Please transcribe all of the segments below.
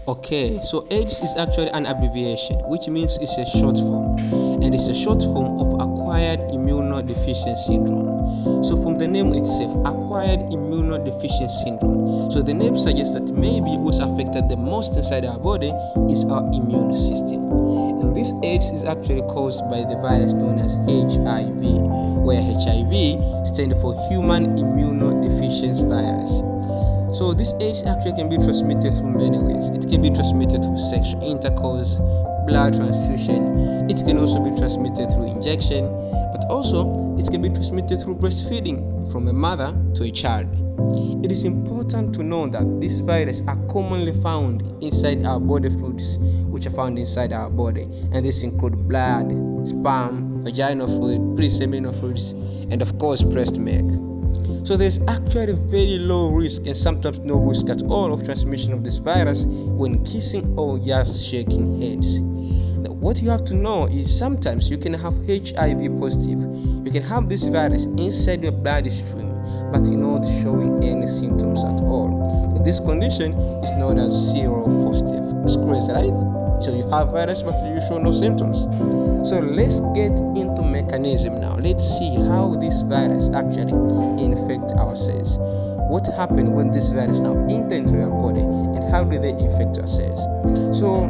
Okay, so AIDS is actually an abbreviation, which means it's a short form, and it's a short form of acquired immunodeficiency syndrome. So from the name itself, acquired immunodeficiency syndrome. So the name suggests that maybe what's affected the most inside our body is our immune system. And this AIDS is actually caused by the virus known as HIV, where HIV stands for Human Immunodeficiency Virus. So this AIDS actually can be transmitted through many ways. It can be transmitted through sexual intercourse, blood transfusion. It can also be transmitted through injection, but also it can be transmitted through breastfeeding from a mother to a child. It is important to know that these viruses are commonly found inside our body fluids, which are found inside our body, and this include blood, sperm, vaginal fluid, pre-seminal fluids, and of course breast milk. So there's actually very low risk and sometimes no risk at all of transmission of this virus when kissing or just shaking hands. Now, what you have to know is sometimes you can have HIV positive. You can have this virus inside your bloodstream, but you're not showing any symptoms at all. So this condition is known as seropositive. It's crazy, right? So you have virus, but you show no symptoms. So let's get into mechanism now. Let's see how this virus actually infect our cells. What happens when this virus now enter into your body, and how do they infect your cells? So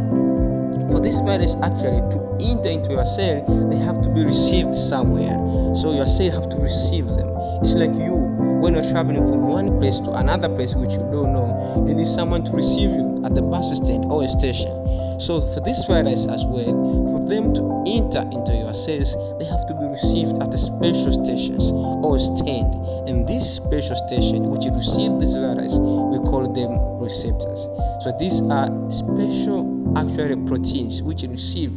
for this virus actually to enter into your cell, they have to be received somewhere. So your cell have to receive them. It's like you, when you're traveling from one place to another place which you don't know, you need someone to receive you at the bus stand or a station. So for this virus as well, for them to enter into your cells, they have to be received at the special stations or stand. And this special station which receive this virus, we call them receptors. So these are special actually proteins which receive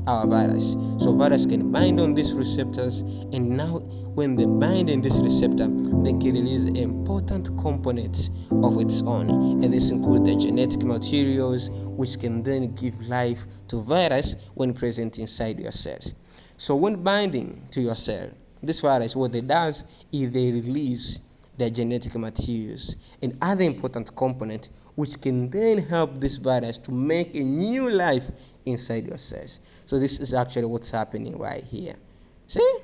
our virus. So virus can bind on these receptors, and now when they bind in this receptor, they can release important components of its own, and this includes the genetic materials which can then give life to virus when present inside your cells. So when binding to your cell, this virus, what it does is they release their genetic materials and other important components which can then help this virus to make a new life inside your cells. So this is actually what's happening right here. See?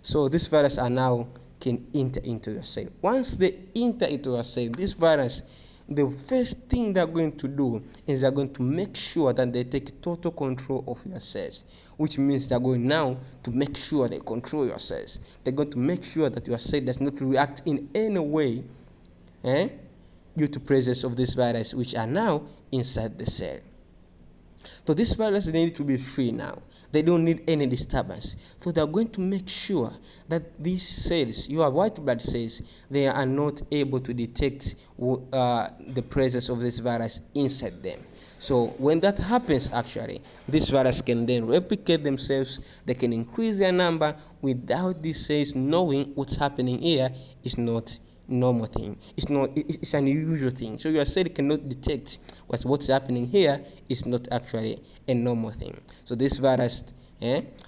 So this virus are now can enter into your cell. Once they enter into your cell, this virus, the first thing they're going to do is they're going to make sure that they take total control of your cells, which means they're going now to make sure they control your cells. They're going to make sure that your cell does not react in any way due to presence of this virus, which are now inside the cell. So this virus, they need to be free now. They don't need any disturbance. So they're going to make sure that these cells, your white blood cells, they are not able to detect the presence of this virus inside them. So when that happens, actually, this virus can then replicate themselves. They can increase their number without these cells knowing what's happening here is not normal thing. It's an unusual thing. So your cell cannot detect what's happening here is not actually a normal thing. So this virus,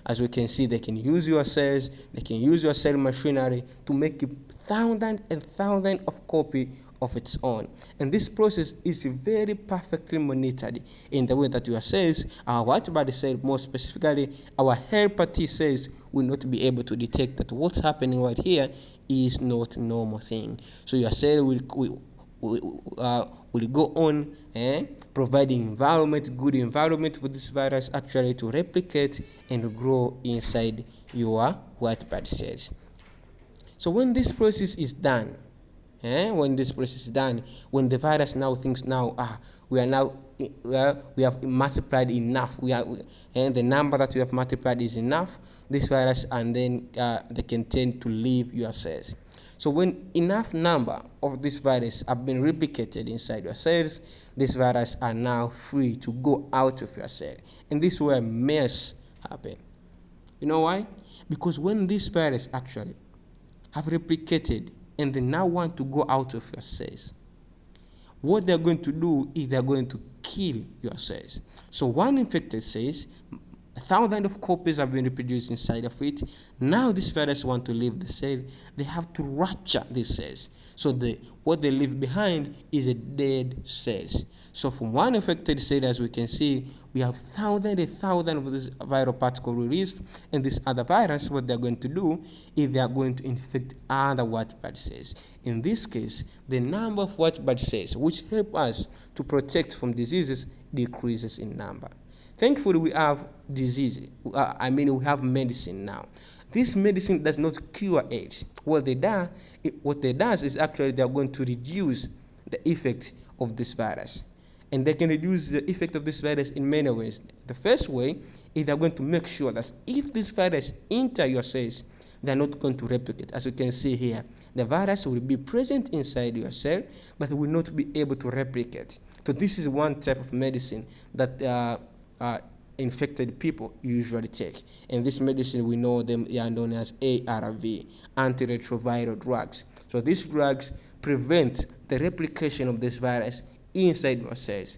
as we can see, they can use your cells, they can use your cell machinery to make thousands and thousands of copies of its own. And this process is very perfectly monitored in the way that your cells, our white blood cells, more specifically our helper T cells, will not be able to detect that what's happening right here is not a normal thing. So your cell will go on providing good environment for this virus actually to replicate and grow inside your white blood cells. So when this process is done, when the virus now thinks we have multiplied enough, the number that we have multiplied is enough, this virus, and then they can tend to leave your cells. So when enough number of this virus have been replicated inside your cells, this virus are now free to go out of your cell, and this is where mess happen. You know why? Because when this virus actually have replicated and they now want to go out of your cells, what they're going to do is they're going to kill your cells. So one infected cells thousands of copies have been reproduced inside of it. Now this virus want to leave the cell, they have to rupture these cells. So what they leave behind is a dead cells. So from one affected cell, as we can see, we have thousands and thousands of this viral particle released, and this other virus, what they're going to do is they are going to infect other white blood cells. In this case, the number of white blood cells which help us to protect from diseases decreases in number. Thankfully, we have disease. We have medicine now. This medicine does not cure AIDS. What they does is actually they are going to reduce the effect of this virus. And they can reduce the effect of this virus in many ways. The first way is they're going to make sure that if this virus enter your cells, they're not going to replicate. As you can see here, the virus will be present inside your cell, but will not be able to replicate. So this is one type of medicine that infected people usually take. And this medicine, we know them are known as ARV, antiretroviral drugs. So these drugs prevent the replication of this virus inside your cells.